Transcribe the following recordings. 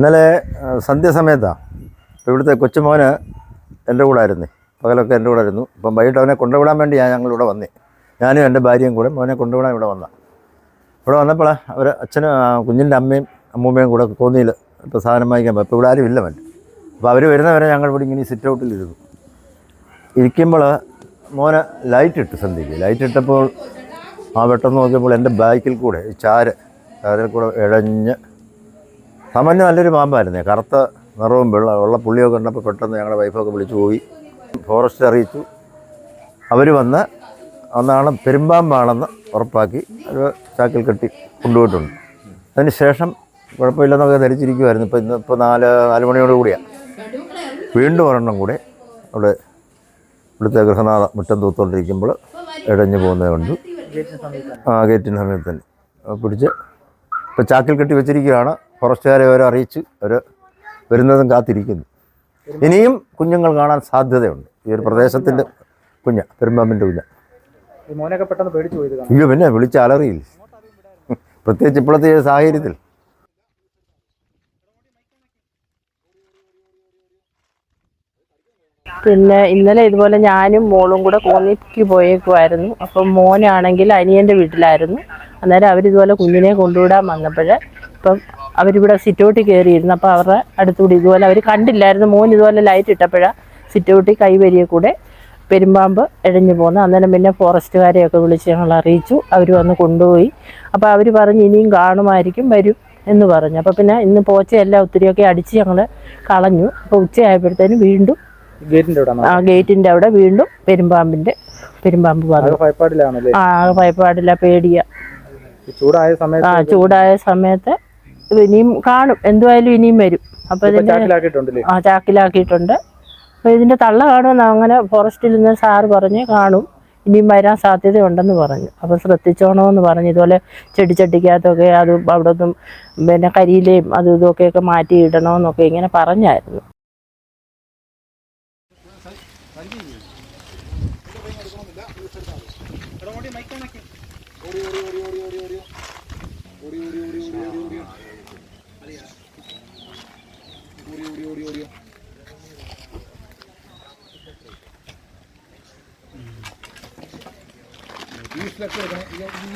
ഇന്നലെ സന്ധ്യാസമയത്താണ്. ഇപ്പോൾ ഇവിടുത്തെ കൊച്ചുമോന് എൻ്റെ കൂടെ ആയിരുന്നു, പകലൊക്കെ എൻ്റെ കൂടെ ആയിരുന്നു. ഇപ്പം വൈകിട്ട് അവനെ കൊണ്ടുവിടാൻ വേണ്ടിയാണ് ഞങ്ങളിവിടെ വന്നേ. ഞാനും എൻ്റെ ഭാര്യയും കൂടെ മോനെ കൊണ്ടുവിടാൻ ഇവിടെ വന്നപ്പോൾ അവർ അച്ഛനും കുഞ്ഞിൻ്റെ അമ്മയും അമ്മൂമ്മയും കൂടെ കോന്നിയിൽ ഇപ്പോൾ സാധനം വാങ്ങിക്കാൻ പോയി. ഇപ്പോൾ ഇവിടെ ആരും ഇല്ല മറ്റു. അപ്പോൾ അവർ വരുന്നവരെ ഞങ്ങൾ ഇവിടെ ഇങ്ങനെ സിറ്റ് ഔട്ടിലിരുന്നു. ഇരിക്കുമ്പോൾ മോന് ലൈറ്റ് ഇട്ടപ്പോൾ പെട്ടെന്ന് നോക്കിയപ്പോൾ എൻ്റെ ബാക്കിൽ കൂടെ ഈ ചാരിൽ കൂടെ ഇഴഞ്ഞ് സാമാന്യം നല്ലൊരു പാമ്പായിരുന്നേ, കറുത്ത നിറവും ഉള്ള പുള്ളിയൊക്കെ കണ്ടപ്പോൾ പെട്ടെന്ന് ഞങ്ങളുടെ വൈഫൊക്കെ വിളിച്ചു പോയി, ഫോറസ്റ്റ് അറിയിച്ചു. അവർ അന്നാണ് പെരുമ്പാമ്പാണെന്ന് ഉറപ്പാക്കി ഒരു ചാക്കിൽ കെട്ടി കൊണ്ടുപോയിട്ടുണ്ട്. അതിന് ശേഷം കുഴപ്പമില്ലെന്നൊക്കെ ധരിച്ചിരിക്കുമായിരുന്നു. ഇപ്പോൾ നാല് മണിയോട് കൂടിയാണ് വീണ്ടും ഒരെണ്ണം കൂടെ അവിടെ ഇവിടുത്തെ ഗൃഹനാഥ മുറ്റം തൂത്തുകൊണ്ടിരിക്കുമ്പോൾ ഇടഞ്ഞു പോകുന്നത് കണ്ടു. ഗേറ്റിന് സമയത്ത് തന്നെ പിടിച്ച് ഇപ്പോൾ ചാക്കിൽ കെട്ടി വെച്ചിരിക്കുകയാണ്. ഫോറസ്റ്റുകാരെ അവരെ അറിയിച്ച് അവർ വരുന്നതും കാത്തിരിക്കുന്നു. ഇനിയും കുഞ്ഞുങ്ങൾ കാണാൻ സാധ്യതയുണ്ട്. ഈ ഒരു പ്രദേശത്തിൻ്റെ പെരുമ്പാമ്പിൻ്റെ മോനൊക്കെ പെട്ടെന്ന് പേടിച്ചു പോയത്. അയ്യോ, പിന്നെ വിളിച്ച് അലറിയില്ല, പ്രത്യേകിച്ച് ഇപ്പോഴത്തെ സാഹചര്യത്തിൽ. പിന്നെ ഇന്നലെ ഇതുപോലെ ഞാനും മോളും കൂടെ കോന്നിക്ക് പോയേക്കുമായിരുന്നു. അപ്പം മോനാണെങ്കിൽ അനിയൻ്റെ വീട്ടിലായിരുന്നു. അന്നേരം അവരിതുപോലെ കുഞ്ഞിനെ കൊണ്ടുവിടാൻ വന്നപ്പോൾ ഇപ്പം അവരിവിടെ സിറ്റൗട്ടിൽ കയറിയിരുന്നു. അപ്പോൾ അവരുടെ അടുത്തുകൂടി ഇതുപോലെ അവർ കണ്ടില്ലായിരുന്നു. മോൻ ഇതുപോലെ ലൈറ്റ് ഇട്ടപ്പോഴാണ് സിറ്റൗട്ടിൽ കൈവരിയെ കൂടെ പെരുമ്പാമ്പ് ഇഴഞ്ഞു പോകുന്നത്. അന്നേരം പിന്നെ ഫോറസ്റ്റുകാരെയൊക്കെ വിളിച്ച് ഞങ്ങൾ അറിയിച്ചു. അവർ വന്ന് കൊണ്ടുപോയി. അപ്പോൾ അവർ പറഞ്ഞ് ഇനിയും കാണുമായിരിക്കും, വരും എന്ന് പറഞ്ഞു. അപ്പോൾ പിന്നെ ഇന്ന് പോച്ചയെല്ലാം ഒത്തിരിയൊക്കെ അടിച്ച് ഞങ്ങൾ കളഞ്ഞു. അപ്പോൾ ഉച്ചയായപ്പോഴത്തേനും വീണ്ടും ഗേറ്റിൻ്റെ അവിടെ വീണ്ടും പെരുമ്പാമ്പ് വന്നു. ഭയപ്പാടില്ല, പേടിയ. ചൂടായ സമയത്ത് ഇനിയും കാണും, എന്തുവായാലും ഇനിയും വരും. അപ്പോൾ ഇതിൻ്റെ ചാക്കിലാക്കിയിട്ടുണ്ട്. അപ്പോൾ ഇതിൻ്റെ തള്ള കാണുമെന്ന് അങ്ങനെ ഫോറസ്റ്റിൽ നിന്ന് സാറ് പറഞ്ഞ് കാണും, ഇനിയും വരാൻ സാധ്യതയുണ്ടെന്ന് പറഞ്ഞു. അപ്പോൾ ശ്രദ്ധിച്ചോണമെന്ന് പറഞ്ഞു. ഇതുപോലെ ചെടിച്ചട്ടിക്കകത്തൊക്കെ അത് അവിടെ നിന്നും പിന്നെ കരിയിലയും അതും ഇതൊക്കെയൊക്കെ മാറ്റി ഇടണമെന്നൊക്കെ ഇങ്ങനെ പറഞ്ഞായിരുന്നു.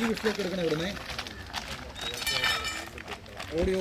ഈ വിഷയൊക്കെ എടുക്കണേ ഇവിടുന്ന്. ഓടി